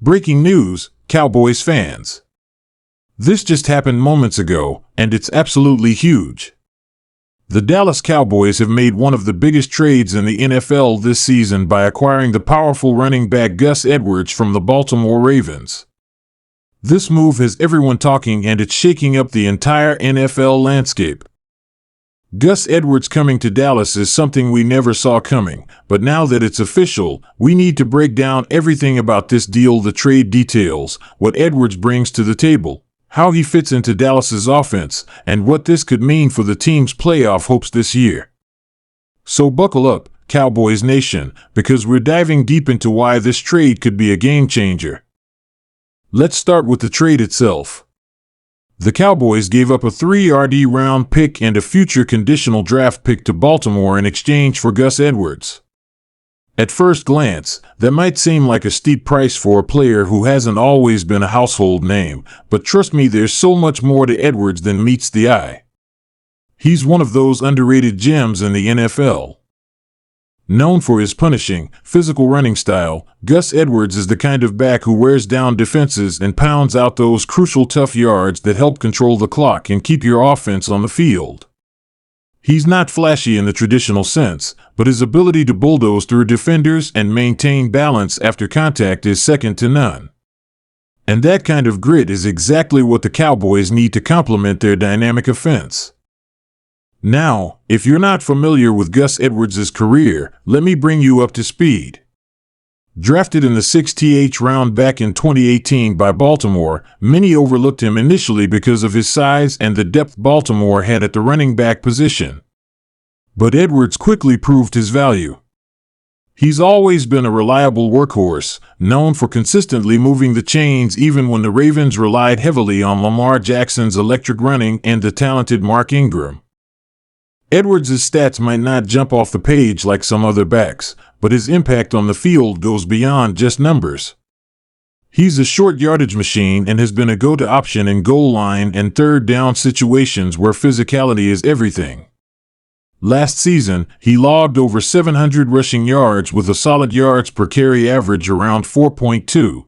Breaking news, Cowboys fans. This just happened moments ago, and it's absolutely huge. The Dallas Cowboys have made one of the biggest trades in the NFL this season by acquiring the powerful running back Gus Edwards from the Baltimore Ravens. This move has everyone talking, and it's shaking up the entire NFL landscape. Gus Edwards coming to Dallas is something we never saw coming, but now that it's official, we need to break down everything about this deal, the trade details, what Edwards brings to the table, how he fits into Dallas's offense, and what this could mean for the team's playoff hopes this year. So buckle up, Cowboys Nation, because we're diving deep into why this trade could be a game changer. Let's start with the trade itself. The Cowboys gave up a 3rd round pick and a future conditional draft pick to Baltimore in exchange for Gus Edwards. At first glance, that might seem like a steep price for a player who hasn't always been a household name, but trust me, there's so much more to Edwards than meets the eye. He's one of those underrated gems in the NFL. Known for his punishing, physical running style, Gus Edwards is the kind of back who wears down defenses and pounds out those crucial tough yards that help control the clock and keep your offense on the field. He's not flashy in the traditional sense, but his ability to bulldoze through defenders and maintain balance after contact is second to none. And that kind of grit is exactly what the Cowboys need to complement their dynamic offense. Now, if you're not familiar with Gus Edwards' career, let me bring you up to speed. Drafted in the 6th round back in 2018 by Baltimore, many overlooked him initially because of his size and the depth Baltimore had at the running back position. But Edwards quickly proved his value. He's always been a reliable workhorse, known for consistently moving the chains even when the Ravens relied heavily on Lamar Jackson's electric running and the talented Mark Ingram. Edwards' stats might not jump off the page like some other backs, but his impact on the field goes beyond just numbers. He's a short yardage machine and has been a go-to option in goal line and third down situations where physicality is everything. Last season, he logged over 700 rushing yards with a solid yards per carry average around 4.2.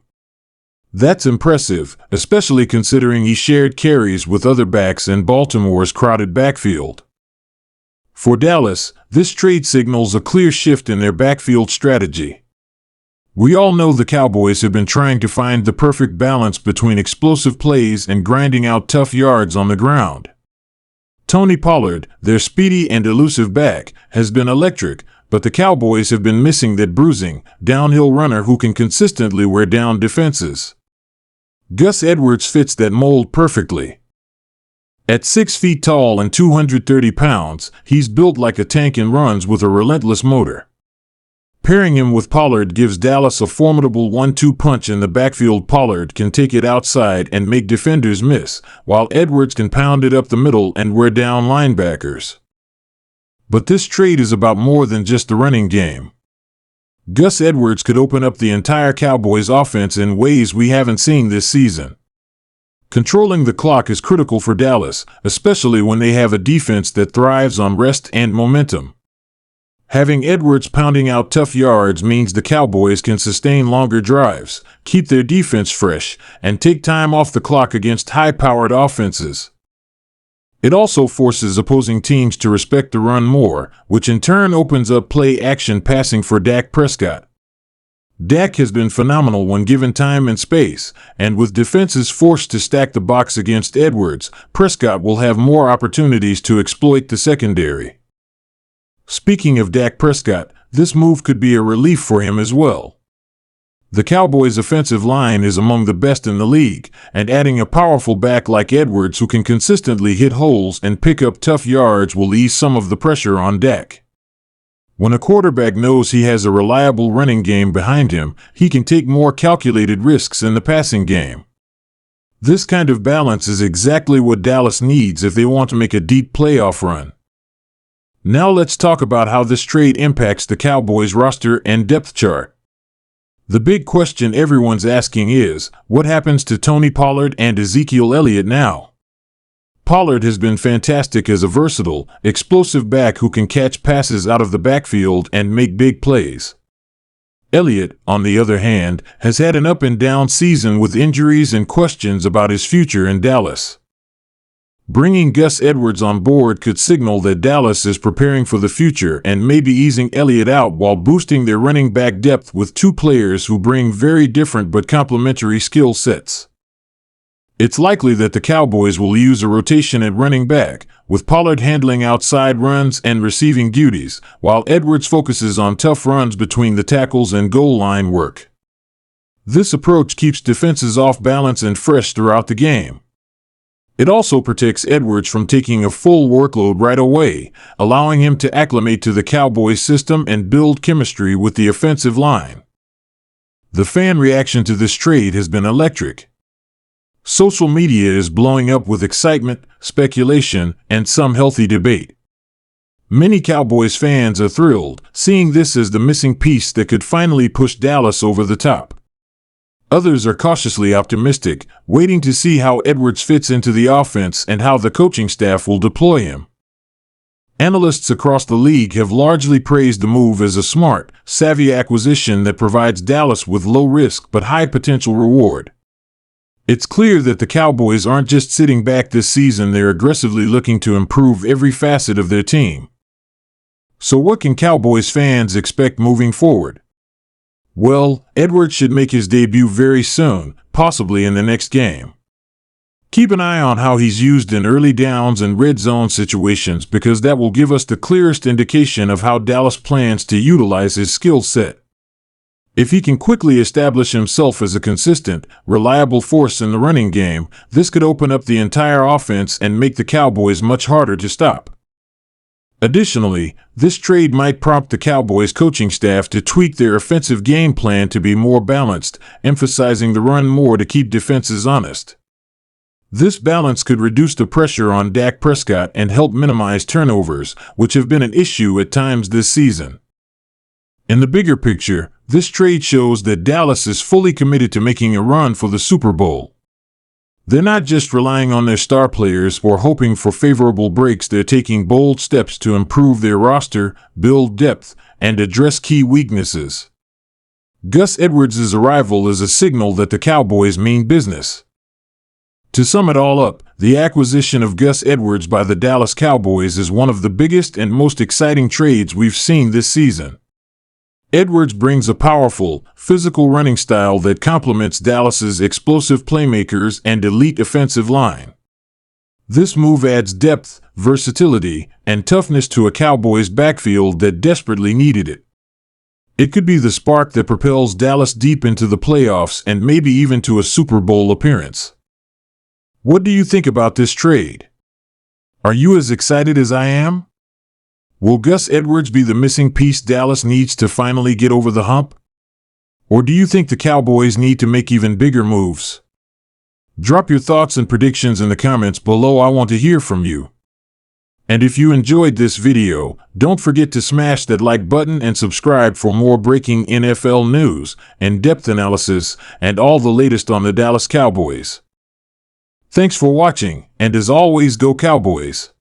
That's impressive, especially considering he shared carries with other backs in Baltimore's crowded backfield. For Dallas, this trade signals a clear shift in their backfield strategy. We all know the Cowboys have been trying to find the perfect balance between explosive plays and grinding out tough yards on the ground. Tony Pollard, their speedy and elusive back, has been electric, but the Cowboys have been missing that bruising, downhill runner who can consistently wear down defenses. Gus Edwards fits that mold perfectly. At 6 feet tall and 230 pounds, he's built like a tank and runs with a relentless motor. Pairing him with Pollard gives Dallas a formidable 1-2 punch in the backfield. Pollard can take it outside and make defenders miss, while Edwards can pound it up the middle and wear down linebackers. But this trade is about more than just the running game. Gus Edwards could open up the entire Cowboys offense in ways we haven't seen this season. Controlling the clock is critical for Dallas, especially when they have a defense that thrives on rest and momentum. Having Edwards pounding out tough yards means the Cowboys can sustain longer drives, keep their defense fresh, and take time off the clock against high-powered offenses. It also forces opposing teams to respect the run more, which in turn opens up play-action passing for Dak Prescott. Dak has been phenomenal when given time and space, and with defenses forced to stack the box against Edwards, Prescott will have more opportunities to exploit the secondary. Speaking of Dak Prescott, this move could be a relief for him as well. The Cowboys' offensive line is among the best in the league, and adding a powerful back like Edwards who can consistently hit holes and pick up tough yards will ease some of the pressure on Dak. When a quarterback knows he has a reliable running game behind him, he can take more calculated risks in the passing game. This kind of balance is exactly what Dallas needs if they want to make a deep playoff run. Now let's talk about how this trade impacts the Cowboys' roster and depth chart. The big question everyone's asking is, what happens to Tony Pollard and Ezekiel Elliott now? Pollard has been fantastic as a versatile, explosive back who can catch passes out of the backfield and make big plays. Elliott, on the other hand, has had an up-and-down season with injuries and questions about his future in Dallas. Bringing Gus Edwards on board could signal that Dallas is preparing for the future and maybe easing Elliott out while boosting their running back depth with two players who bring very different but complementary skill sets. It's likely that the Cowboys will use a rotation at running back, with Pollard handling outside runs and receiving duties, while Edwards focuses on tough runs between the tackles and goal line work. This approach keeps defenses off balance and fresh throughout the game. It also protects Edwards from taking a full workload right away, allowing him to acclimate to the Cowboys system and build chemistry with the offensive line. The fan reaction to this trade has been electric. Social media is blowing up with excitement, speculation, and some healthy debate. Many Cowboys fans are thrilled, seeing this as the missing piece that could finally push Dallas over the top. Others are cautiously optimistic, waiting to see how Edwards fits into the offense and how the coaching staff will deploy him. Analysts across the league have largely praised the move as a smart, savvy acquisition that provides Dallas with low risk but high potential reward. It's clear that the Cowboys aren't just sitting back this season, they're aggressively looking to improve every facet of their team. So what can Cowboys fans expect moving forward? Well, Edwards should make his debut very soon, possibly in the next game. Keep an eye on how he's used in early downs and red zone situations because that will give us the clearest indication of how Dallas plans to utilize his skill set. If he can quickly establish himself as a consistent, reliable force in the running game, this could open up the entire offense and make the Cowboys much harder to stop. Additionally, this trade might prompt the Cowboys coaching staff to tweak their offensive game plan to be more balanced, emphasizing the run more to keep defenses honest. This balance could reduce the pressure on Dak Prescott and help minimize turnovers, which have been an issue at times this season. In the bigger picture, this trade shows that Dallas is fully committed to making a run for the Super Bowl. They're not just relying on their star players or hoping for favorable breaks, they're taking bold steps to improve their roster, build depth, and address key weaknesses. Gus Edwards' arrival is a signal that the Cowboys mean business. To sum it all up, the acquisition of Gus Edwards by the Dallas Cowboys is one of the biggest and most exciting trades we've seen this season. Edwards brings a powerful, physical running style that complements Dallas's explosive playmakers and elite offensive line. This move adds depth, versatility, and toughness to a Cowboys backfield that desperately needed it. It could be the spark that propels Dallas deep into the playoffs and maybe even to a Super Bowl appearance. What do you think about this trade? Are you as excited as I am? Will Gus Edwards be the missing piece Dallas needs to finally get over the hump? Or do you think the Cowboys need to make even bigger moves? Drop your thoughts and predictions in the comments below. I want to hear from you. And if you enjoyed this video, don't forget to smash that like button and subscribe for more breaking NFL news, in-depth analysis, and all the latest on the Dallas Cowboys. Thanks for watching, and as always, go Cowboys!